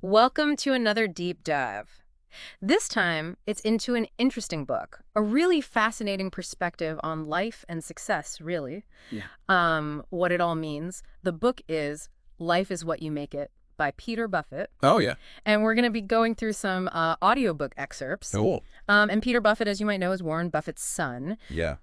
Welcome to another deep dive. This time, it's into an interesting book, a really fascinating perspective on life and success, really. Yeah. What it all means. The book is Life is What You Make It by Peter Buffett. Oh, yeah. And we're going to be going through some audiobook excerpts. Cool. And Peter Buffett, as you might know, is Warren Buffett's son. Yeah.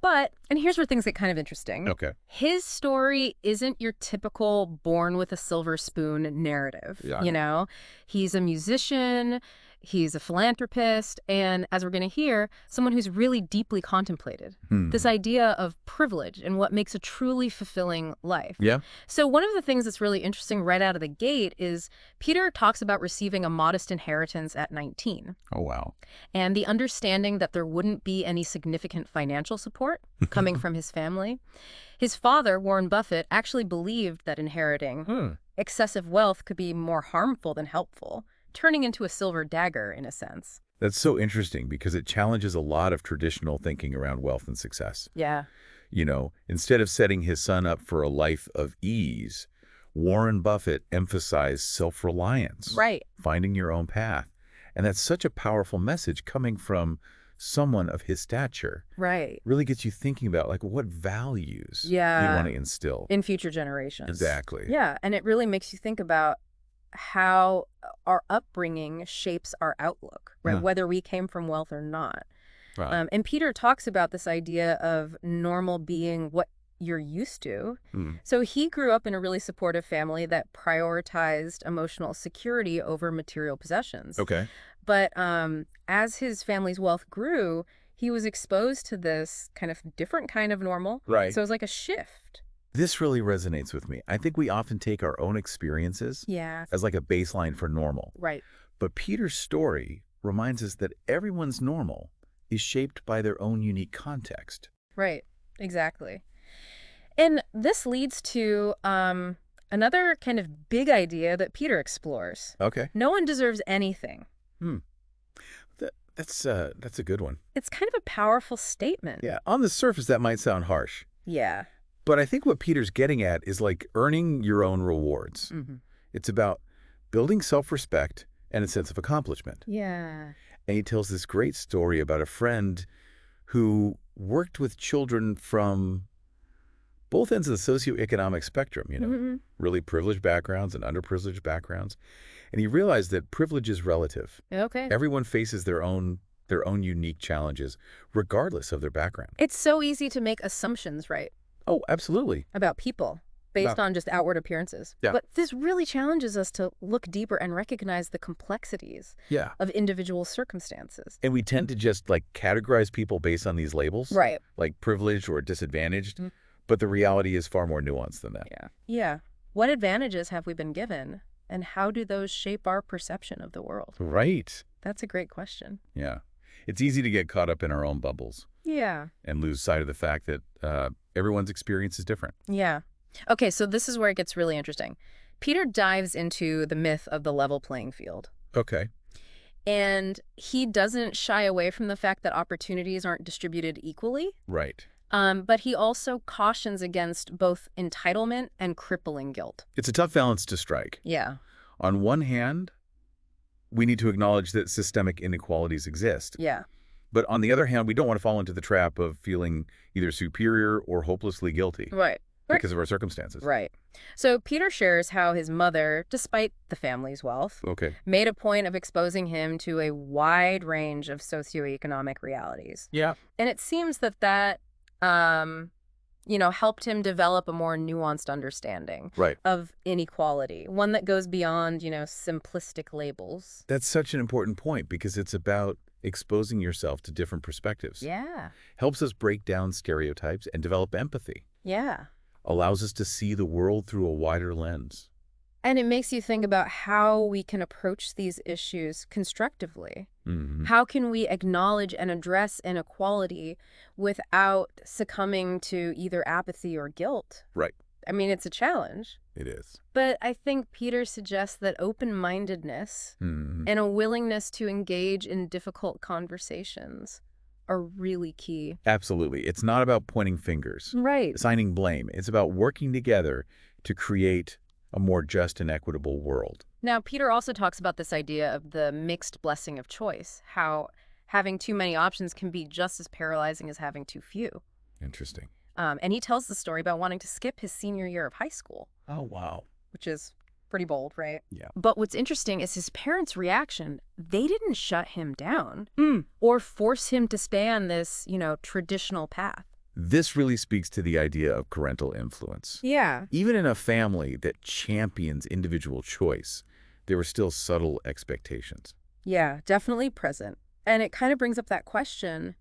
And here's where things get kind of interesting. Okay. His story isn't your typical born with a silver spoon narrative. Yeah. He's a musician, he's a philanthropist, and as we're going to hear, someone who's really deeply contemplated this idea of privilege and what makes a truly fulfilling life. Yeah. So one of the things that's really interesting right out of the gate is Peter talks about receiving a modest inheritance at 19 Oh, wow. and the understanding that there wouldn't be any significant financial support coming from his family. His father, Warren Buffett, actually believed that inheriting excessive wealth could be more harmful than helpful, turning into a silver dagger in a sense. That's so interesting because it challenges a lot of traditional thinking around wealth and success. Yeah. Instead of setting his son up for a life of ease, Warren Buffett emphasized self-reliance, Right. finding your own path. And that's such a powerful message coming from someone of his stature. Right. Really gets you thinking about, like, what values you Yeah. want to instill. In future generations. Exactly. Yeah. And it really makes you think about how our upbringing shapes our outlook, right? Yeah. Whether we came from wealth or not. Right. And Peter talks about this idea of normal being what you're used to. So he grew up in a really supportive family that prioritized emotional security over material possessions. Okay. But as his family's wealth grew, he was exposed to this kind of different kind of normal. Right. So it was like a shift. This really resonates with me. I think we often take our own experiences Yeah. as like a baseline for normal. Right. But Peter's story reminds us that everyone's normal is shaped by their own unique context. Right. Exactly. And this leads to another kind of big idea that Peter explores. Okay. No one deserves anything. That's a good one. It's kind of a powerful statement. Yeah. On the surface, that might sound harsh. Yeah. But I think what Peter's getting at is like earning your own rewards. It's about building self-respect and a sense of accomplishment. Yeah. And he tells this great story about a friend who worked with children from both ends of the socioeconomic spectrum, really privileged backgrounds and underprivileged backgrounds. And he realized that privilege is relative. Okay. Everyone faces their own unique challenges, regardless of their background. It's so easy to make assumptions, right, Oh, absolutely. about people based on just outward appearances. Yeah. But this really challenges us to look deeper and recognize the complexities Yeah. of individual circumstances. And we tend to just like categorize people based on these labels, Right. like privileged or disadvantaged. But the reality is far more nuanced than that. Yeah. Yeah. What advantages have we been given, and how do those shape our perception of the world? Right. That's a great question. Yeah. It's easy to get caught up in our own bubbles Yeah. and lose sight of the fact that everyone's experience is different. Yeah. Okay, so this is where it gets really interesting. Peter dives into the myth of the level playing field. Okay. And he doesn't shy away from the fact that opportunities aren't distributed equally. Right. But he also cautions against both entitlement and crippling guilt. It's a tough balance to strike. Yeah. On one hand, we need to acknowledge that systemic inequalities exist. Yeah. But on the other hand, we don't want to fall into the trap of feeling either superior or hopelessly guilty Right. because of our circumstances. Right. So Peter shares how his mother, despite the family's wealth, Okay. made a point of exposing him to a wide range of socioeconomic realities. Yeah. And it seems that helped him develop a more nuanced understanding Right. of inequality, one that goes beyond, simplistic labels. That's such an important point because it's about exposing yourself to different perspectives. Yeah. Helps us break down stereotypes and develop empathy. Yeah. Allows us to see the world through a wider lens. And it makes you think about how we can approach these issues constructively. Mm-hmm. How can we acknowledge and address inequality without succumbing to either apathy or guilt? Right. I mean, it's a challenge. It is. But I think Peter suggests that open-mindedness Mm-hmm. and a willingness to engage in difficult conversations are really key. Absolutely. It's not about pointing fingers, Right. assigning blame. It's about working together to create a more just and equitable world. Now, Peter also talks about this idea of the mixed blessing of choice, how having too many options can be just as paralyzing as having too few. Interesting. And he tells the story about wanting to skip his senior year of high school. Oh, wow. Which is pretty bold, right? Yeah. But what's interesting is his parents' reaction. They didn't shut him down or force him to stay on this, traditional path. This really speaks to the idea of parental influence. Yeah. Even in a family that champions individual choice, there were still subtle expectations. Yeah, definitely present. And it kind of brings up that question,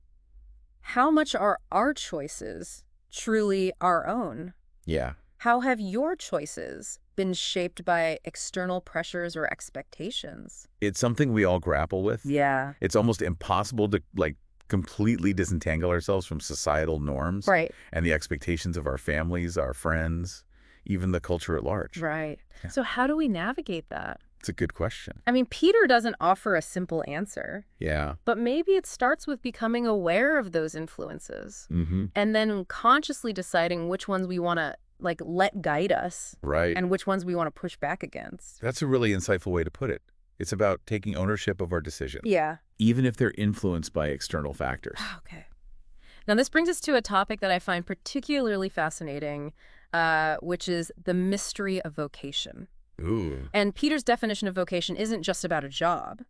how much are our choices truly our own? Yeah. How have your choices been shaped by external pressures or expectations? It's something we all grapple with. Yeah. It's almost impossible to, completely disentangle ourselves from societal norms. Right. And the expectations of our families, our friends, even the culture at large. Right. Yeah. So how do we navigate that? It's a good question. I mean, Peter doesn't offer a simple answer. Yeah. But maybe it starts with becoming aware of those influences and then consciously deciding which ones we want to let guide us. Right. And which ones we want to push back against. That's a really insightful way to put it. It's about taking ownership of our decisions. Yeah. Even if they're influenced by external factors. Okay. Now, this brings us to a topic that I find particularly fascinating, which is the mystery of vocation. Ooh. And Peter's definition of vocation isn't just about a job.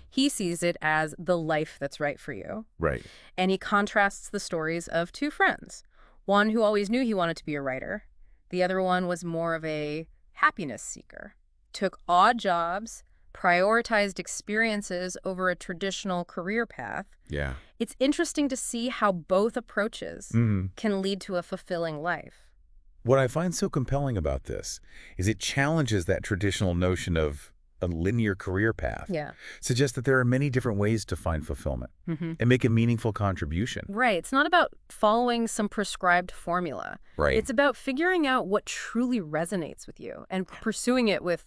He sees it as the life that's right for you. Right. And he contrasts the stories of two friends. One who always knew he wanted to be a writer. The other one was more of a happiness seeker. Took odd jobs, prioritized experiences over a traditional career path. Yeah. It's interesting to see how both approaches can lead to a fulfilling life. What I find so compelling about this is it challenges that traditional notion of a linear career path. Yeah. Suggests that there are many different ways to find fulfillment and make a meaningful contribution. Right. It's not about following some prescribed formula. Right. It's about figuring out what truly resonates with you and pursuing it with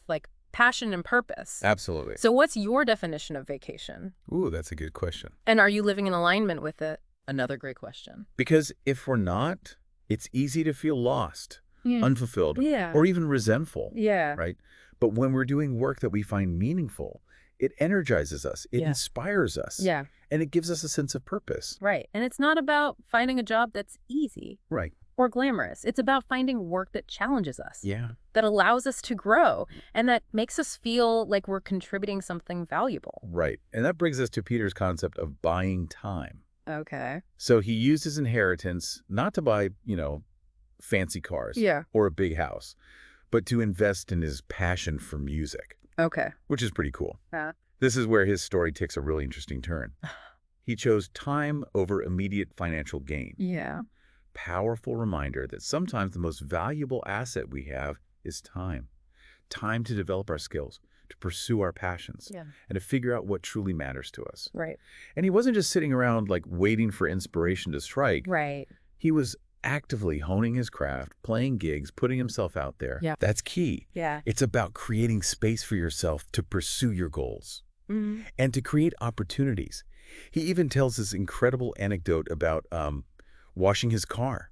passion and purpose. Absolutely. So what's your definition of vacation? Ooh, that's a good question. And are you living in alignment with it? Another great question. Because if we're not, it's easy to feel lost, unfulfilled, or even resentful. Yeah. Right? But when we're doing work that we find meaningful, it energizes us, it inspires us, Yeah. and it gives us a sense of purpose. Right. And it's not about finding a job that's easy Right. or glamorous. It's about finding work that challenges us, Yeah. that allows us to grow, and that makes us feel like we're contributing something valuable. Right. And that brings us to Peter's concept of buying time. Okay. So he used his inheritance not to buy, fancy cars or a big house, but to invest in his passion for music. Okay. Which is pretty cool. Yeah. This is where his story takes a really interesting turn. He chose time over immediate financial gain. Yeah. Powerful reminder that sometimes the most valuable asset we have is time. Time to develop our skills, to pursue our passions, and to figure out what truly matters to us. Right. And he wasn't just sitting around waiting for inspiration to strike. Right. He was actively honing his craft, playing gigs, putting himself out there. Yeah. That's key. Yeah. It's about creating space for yourself to pursue your goals and to create opportunities. He even tells this incredible anecdote about washing his car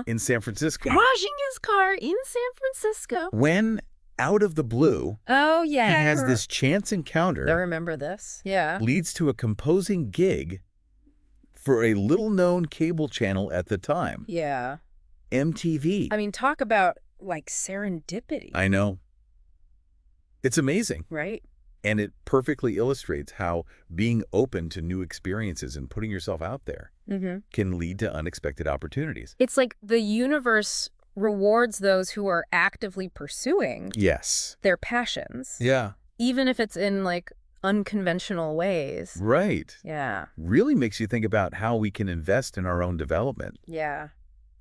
in San Francisco. Washing his car in San Francisco. When, out of the blue, Oh, yeah. he has this chance encounter. I remember this. Yeah. Leads to a composing gig for a little-known cable channel at the time. Yeah. MTV. I mean, talk about, serendipity. I know. It's amazing. Right? And it perfectly illustrates how being open to new experiences and putting yourself out there can lead to unexpected opportunities. It's like the universe rewards those who are actively pursuing their passions. Yeah. Even if it's in, unconventional ways. Right. Yeah. Really makes you think about how we can invest in our own development, Yeah.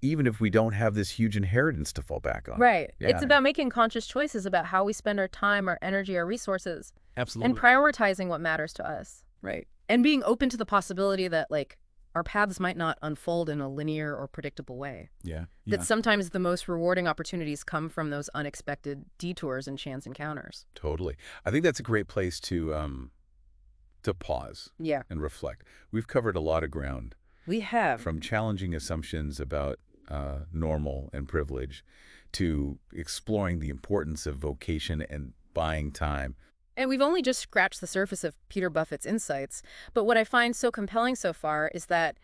even if we don't have this huge inheritance to fall back on. Right. Yeah. It's about making conscious choices about how we spend our time, our energy, our resources. Absolutely. And prioritizing what matters to us. Right. And being open to the possibility that, our paths might not unfold in a linear or predictable way. Yeah. That sometimes the most rewarding opportunities come from those unexpected detours and chance encounters. Totally. I think that's a great place to pause and reflect. We've covered a lot of ground. We have. From challenging assumptions about normal and privilege to exploring the importance of vocation and buying time. And we've only just scratched the surface of Peter Buffett's insights. But what I find so compelling so far is that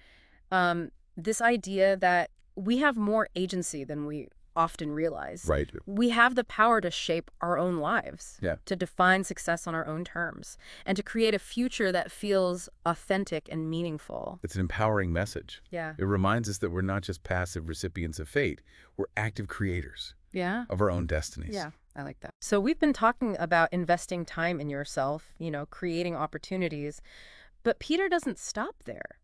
this idea that we have more agency than we often realize. Right. We have the power to shape our own lives, Yeah. to define success on our own terms, and to create a future that feels authentic and meaningful. It's an empowering message. Yeah. It reminds us that we're not just passive recipients of fate. We're active creators Yeah. of our own destinies. Yeah, I like that. So we've been talking about investing time in yourself, creating opportunities, but Peter doesn't stop there.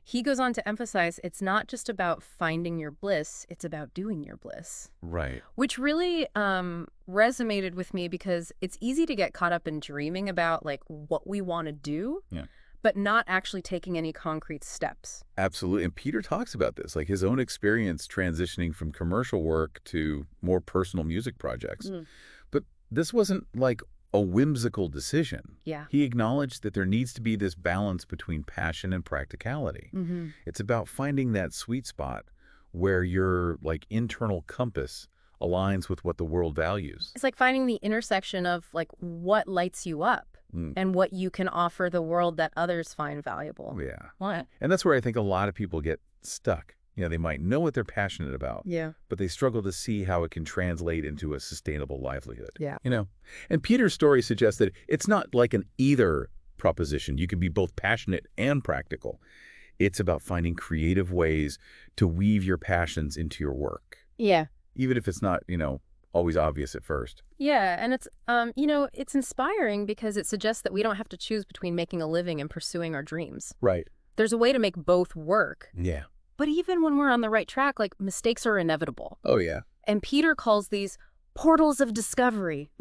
He goes on to emphasize it's not just about finding your bliss, it's about doing your bliss. Right. Which really resonated with me because it's easy to get caught up in dreaming about like what we want to do, Yeah. but not actually taking any concrete steps. Absolutely. And Peter talks about this, like his own experience transitioning from commercial work to more personal music projects. But this wasn't like a whimsical decision. Yeah. He acknowledged that there needs to be this balance between passion and practicality. It's about finding that sweet spot where your like internal compass aligns with what the world values. It's like finding the intersection of like what lights you up and what you can offer the world that others find valuable. Yeah. What? And that's where I think a lot of people get stuck. They might know what they're passionate about, Yeah. but they struggle to see how it can translate into a sustainable livelihood. Yeah. And Peter's story suggests that it's not like an either proposition. You can be both passionate and practical. It's about finding creative ways to weave your passions into your work. Yeah. Even if it's not, always obvious at first. Yeah, and it's it's inspiring because it suggests that we don't have to choose between making a living and pursuing our dreams. Right. There's a way to make both work. Yeah. But even when we're on the right track, like mistakes are inevitable. Oh, yeah. And Peter calls these portals of discovery.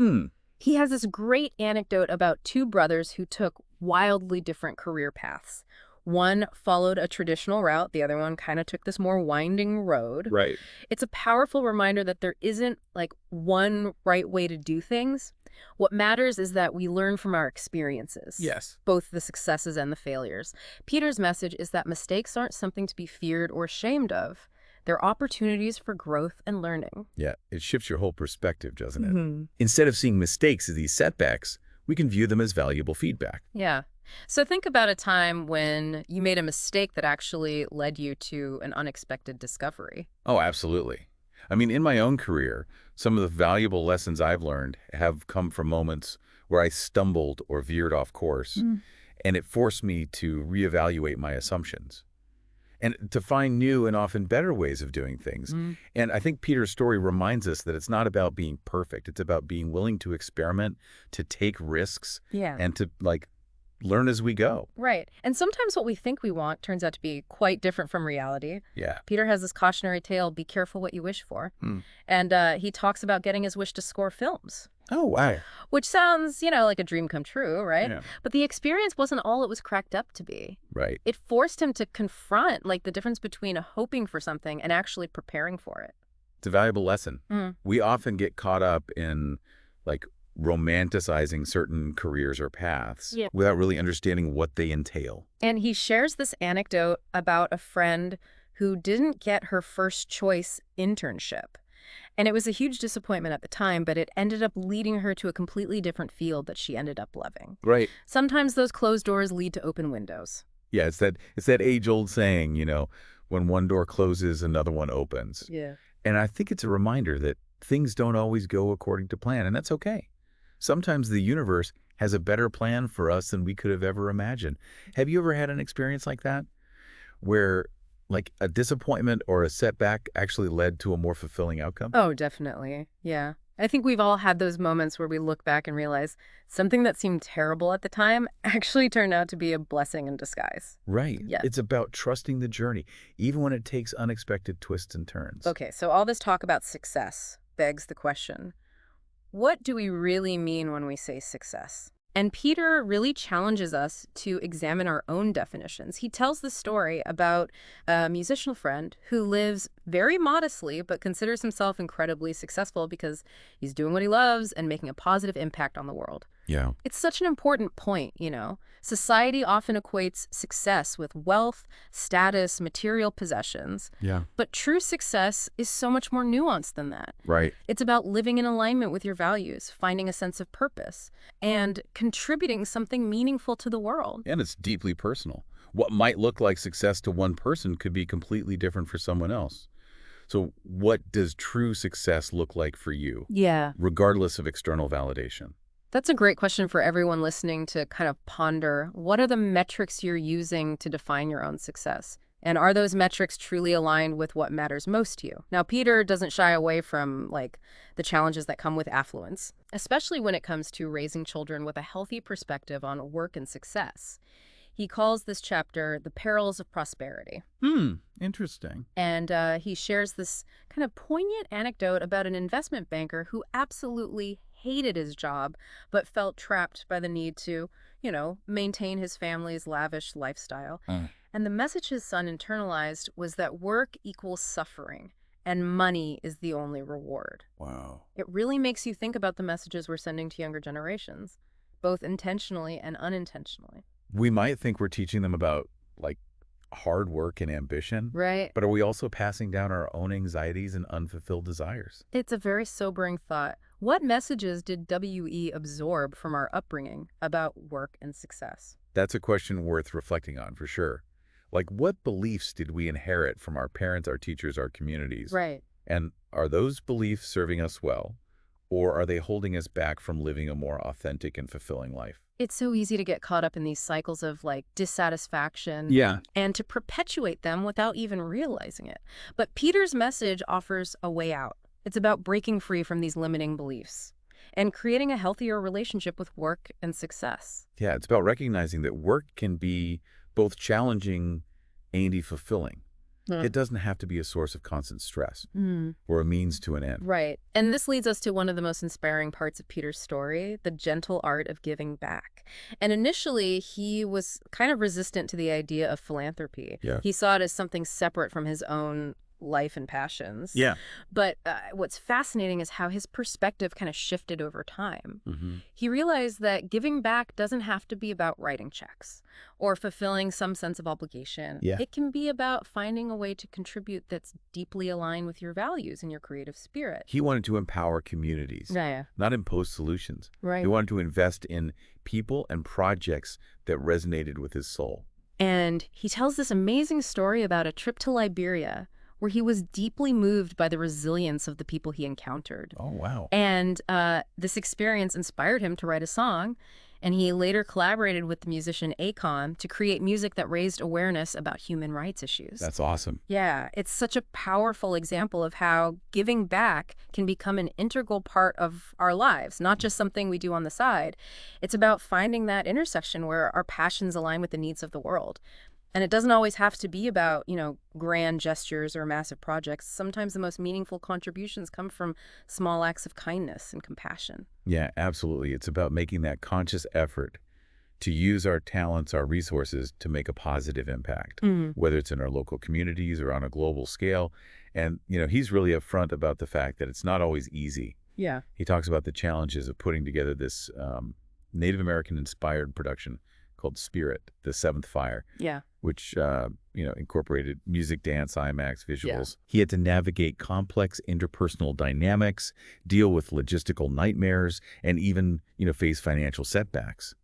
He has this great anecdote about two brothers who took wildly different career paths. One followed a traditional route. The other one kind of took this more winding road. Right. It's a powerful reminder that there isn't like one right way to do things. What matters is that we learn from our experiences. Yes. Both the successes and the failures. Peter's message is that mistakes aren't something to be feared or ashamed of. They're opportunities for growth and learning. Yeah. It shifts your whole perspective, doesn't it? Instead of seeing mistakes as these setbacks, we can view them as valuable feedback. Yeah. So think about a time when you made a mistake that actually led you to an unexpected discovery. Oh, absolutely. I mean, in my own career, some of the valuable lessons I've learned have come from moments where I stumbled or veered off course, and it forced me to reevaluate my assumptions and to find new and often better ways of doing things. And I think Peter's story reminds us that it's not about being perfect. It's about being willing to experiment, to take risks, and to learn as we go. Right. And sometimes what we think we want turns out to be quite different from reality. Yeah. Peter has this cautionary tale, be careful what you wish for. And he talks about getting his wish to score films. Oh, wow. Which sounds, like a dream come true, right? Yeah. But the experience wasn't all it was cracked up to be. Right. It forced him to confront the difference between hoping for something and actually preparing for it. It's a valuable lesson. We often get caught up in romanticizing certain careers or paths without really understanding what they entail. And he shares this anecdote about a friend who didn't get her first choice internship. And it was a huge disappointment at the time, but it ended up leading her to a completely different field that she ended up loving. Right. Sometimes those closed doors lead to open windows. Yeah, it's that age-old saying, when one door closes, another one opens. Yeah. And I think it's a reminder that things don't always go according to plan, and that's okay. Sometimes the universe has a better plan for us than we could have ever imagined. Have you ever had an experience like that where a disappointment or a setback actually led to a more fulfilling outcome? Oh, definitely. Yeah. I think we've all had those moments where we look back and realize something that seemed terrible at the time actually turned out to be a blessing in disguise. Right. Yeah. It's about trusting the journey, even when it takes unexpected twists and turns. Okay, so all this talk about success begs the question, what do we really mean when we say success? And Peter really challenges us to examine our own definitions. He tells the story about a musician friend who lives very modestly but considers himself incredibly successful because he's doing what he loves and making a positive impact on the world. Yeah. It's such an important point, you know. Society often equates success with wealth, status, material possessions. Yeah. But true success is so much more nuanced than that. Right. It's about living in alignment with your values, finding a sense of purpose, and contributing something meaningful to the world. And it's deeply personal. What might look like success to one person could be completely different for someone else. So what does true success look like for you, Yeah. regardless of external validation? That's a great question for everyone listening to kind of ponder. What are the metrics you're using to define your own success? And are those metrics truly aligned with what matters most to you? Now, Peter doesn't shy away from, the challenges that come with affluence, especially when it comes to raising children with a healthy perspective on work and success. He calls this chapter The Perils of Prosperity. Interesting. And he shares this kind of poignant anecdote about an investment banker who absolutely hated his job, but felt trapped by the need to, maintain his family's lavish lifestyle. And the message his son internalized was that work equals suffering, and money is the only reward. Wow. It really makes you think about the messages we're sending to younger generations, both intentionally and unintentionally. We might think we're teaching them about, hard work and ambition. Right. But are we also passing down our own anxieties and unfulfilled desires? It's a very sobering thought. What messages did WE absorb from our upbringing about work and success? That's a question worth reflecting on, for sure. What beliefs did we inherit from our parents, our teachers, our communities? Right. And are those beliefs serving us well, or are they holding us back from living a more authentic and fulfilling life? It's so easy to get caught up in these cycles of dissatisfaction and to perpetuate them without even realizing it. But Peter's message offers a way out. It's about breaking free from these limiting beliefs and creating a healthier relationship with work and success. Yeah, it's about recognizing that work can be both challenging and fulfilling. It doesn't have to be a source of constant stress or a means to an end. Right. And this leads us to one of the most inspiring parts of Peter's story, the gentle art of giving back. And initially, he was kind of resistant to the idea of philanthropy. Yeah. He saw it as something separate from his own life and passions. Yeah. But what's fascinating is how his perspective kind of shifted over time. He realized that giving back doesn't have to be about writing checks or fulfilling some sense of obligation. Yeah. It can be about finding a way to contribute that's deeply aligned with your values and your creative spirit. He wanted to empower communities, Yeah. not impose solutions. Right. He wanted to invest in people and projects that resonated with his soul. And he tells this amazing story about a trip to Liberia where he was deeply moved by the resilience of the people he encountered. Oh, wow. And this experience inspired him to write a song, and he later collaborated with the musician Akon to create music that raised awareness about human rights issues. That's awesome. Yeah, it's such a powerful example of how giving back can become an integral part of our lives, not just something we do on the side. It's about finding that intersection where our passions align with the needs of the world. And it doesn't always have to be about, grand gestures or massive projects. Sometimes the most meaningful contributions come from small acts of kindness and compassion. Yeah, absolutely. It's about making that conscious effort to use our talents, our resources to make a positive impact, whether it's in our local communities or on a global scale. And, he's really upfront about the fact that it's not always easy. Yeah. He talks about the challenges of putting together this Native American-inspired production called Spirit, The Seventh Fire. Yeah. Which, incorporated music, dance, IMAX, visuals. Yeah. He had to navigate complex interpersonal dynamics, deal with logistical nightmares, and even, face financial setbacks.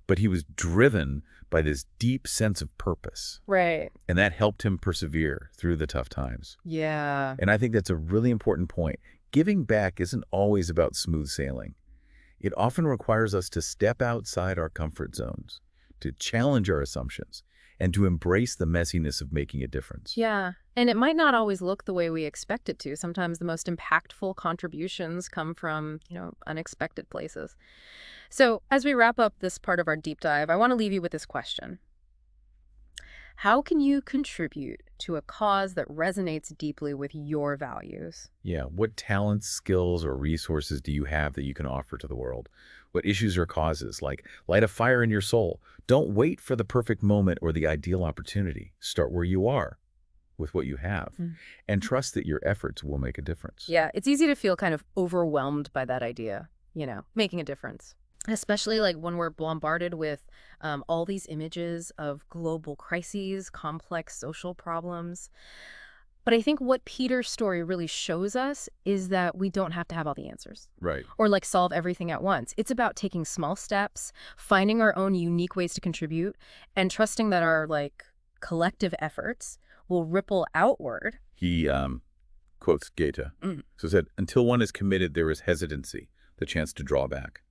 But he was driven by this deep sense of purpose. Right. And that helped him persevere through the tough times. Yeah. And I think that's a really important point. Giving back isn't always about smooth sailing. It often requires us to step outside our comfort zones, to challenge our assumptions, and to embrace the messiness of making a difference. Yeah. And it might not always look the way we expect it to. Sometimes the most impactful contributions come from, unexpected places. So as we wrap up this part of our deep dive, I want to leave you with this question. How can you contribute to a cause that resonates deeply with your values? Yeah. What talents, skills, or resources do you have that you can offer to the world? What issues or causes? Light a fire in your soul. Don't wait for the perfect moment or the ideal opportunity. Start where you are with what you have and trust that your efforts will make a difference. Yeah, it's easy to feel kind of overwhelmed by that idea, making a difference. Especially like when we're bombarded with all these images of global crises, complex social problems. But I think what Peter's story really shows us is that we don't have to have all the answers Right. or like solve everything at once. It's about taking small steps, finding our own unique ways to contribute, and trusting that our like collective efforts will ripple outward. He quotes Goethe. So said, until one is committed, there is hesitancy, the chance to draw back.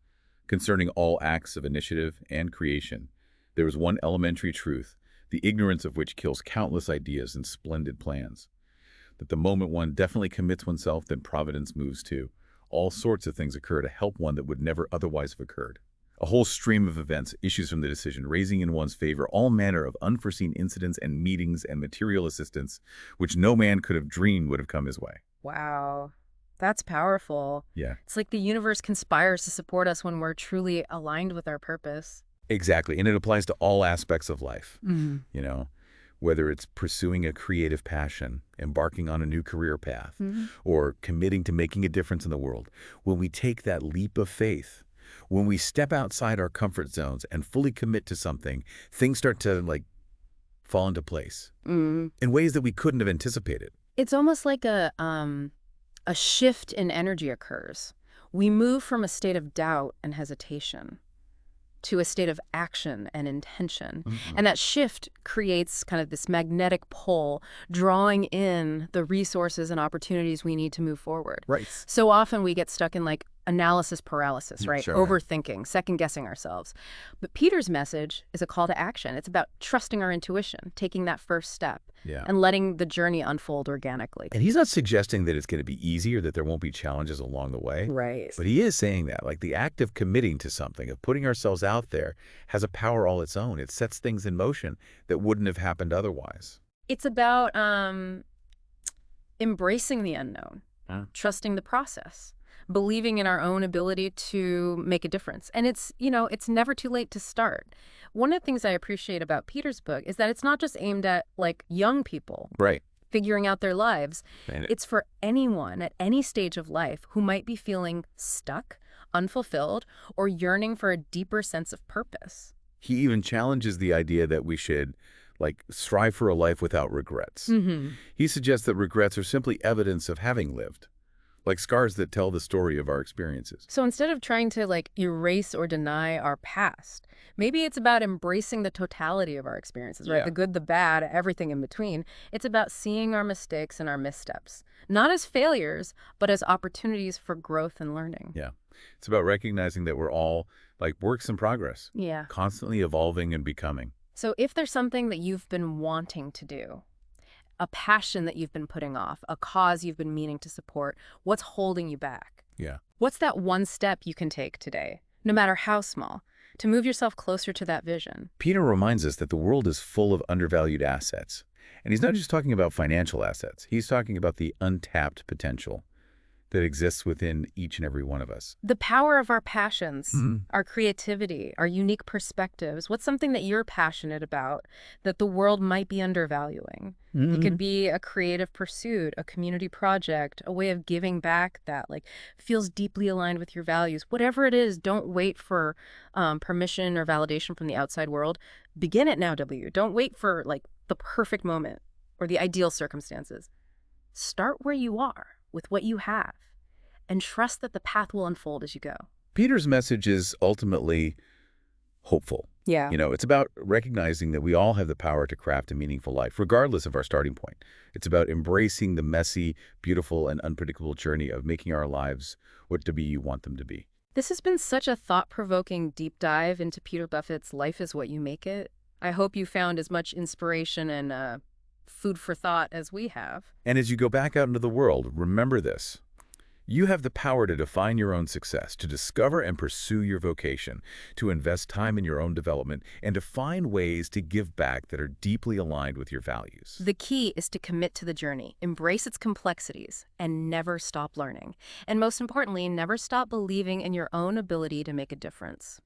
Concerning all acts of initiative and creation, there is one elementary truth, the ignorance of which kills countless ideas and splendid plans. That the moment one definitely commits oneself, then providence moves too. All sorts of things occur to help one that would never otherwise have occurred. A whole stream of events issues from the decision, raising in one's favor all manner of unforeseen incidents and meetings and material assistance, which no man could have dreamed would have come his way. Wow, that's powerful. Yeah. It's like the universe conspires to support us when we're truly aligned with our purpose. Exactly. And it applies to all aspects of life. Mm. You know, whether it's pursuing a creative passion, embarking on a new career path, or committing to making a difference in the world. When we take that leap of faith, when we step outside our comfort zones and fully commit to something, things start to like fall into place in ways that we couldn't have anticipated. It's almost like a shift in energy occurs. We move from a state of doubt and hesitation to a state of action and intention. And that shift creates kind of this magnetic pull, drawing in the resources and opportunities we need to move forward. Right. So often we get stuck in like analysis paralysis, right? Sure. Overthinking, second-guessing ourselves. But Peter's message is a call to action. It's about trusting our intuition, taking that first step, and letting the journey unfold organically. And he's not suggesting that it's going to be easy or that there won't be challenges along the way. Right. But he is saying that, like the act of committing to something, of putting ourselves out there, has a power all its own. It sets things in motion that wouldn't have happened otherwise. It's about embracing the unknown, trusting the process, believing in our own ability to make a difference. And it's, you know, it's never too late to start. One of the things I appreciate about Peter's book is that it's not just aimed at like young people Right. figuring out their lives. And It's for anyone at any stage of life who might be feeling stuck, unfulfilled, or yearning for a deeper sense of purpose. he even challenges the idea that we should like strive for a life without regrets. He suggests that regrets are simply evidence of having lived, like scars that tell the story of our experiences. So instead of trying to like erase or deny our past, maybe it's about embracing the totality of our experiences, right? Yeah. The good, the bad, everything in between. It's about seeing our mistakes and our missteps, not as failures, but as opportunities for growth and learning. Yeah. It's about recognizing that we're all like works in progress, Yeah. constantly evolving and becoming. So if there's something that you've been wanting to do, a passion that you've been putting off, a cause you've been meaning to support, what's holding you back? Yeah. What's that one step you can take today, no matter how small, to move yourself closer to that vision? Peter reminds us that the world is full of undervalued assets. And he's not just talking about financial assets. He's talking about the untapped potential that exists within each and every one of us. The power of our passions, our creativity, our unique perspectives. What's something that you're passionate about that the world might be undervaluing? It could be a creative pursuit, a community project, a way of giving back that like feels deeply aligned with your values. Whatever it is, don't wait for permission or validation from the outside world. Begin it now, W. Don't wait for like the perfect moment or the ideal circumstances. Start where you are with what you have and trust that the path will unfold as you go. Peter's message is ultimately hopeful. Yeah. You know, it's about recognizing that we all have the power to craft a meaningful life, regardless of our starting point. It's about embracing the messy, beautiful, and unpredictable journey of making our lives what to be you want them to be. This has been such a thought-provoking deep dive into Peter Buffett's Life is What You Make It. I hope you found as much inspiration and food for thought as we have. And as you go back out into the world, remember this. You have the power to define your own success, to discover and pursue your vocation, to invest time in your own development, and to find ways to give back that are deeply aligned with your values. The key is to commit to the journey, embrace its complexities, and never stop learning. And most importantly, never stop believing in your own ability to make a difference.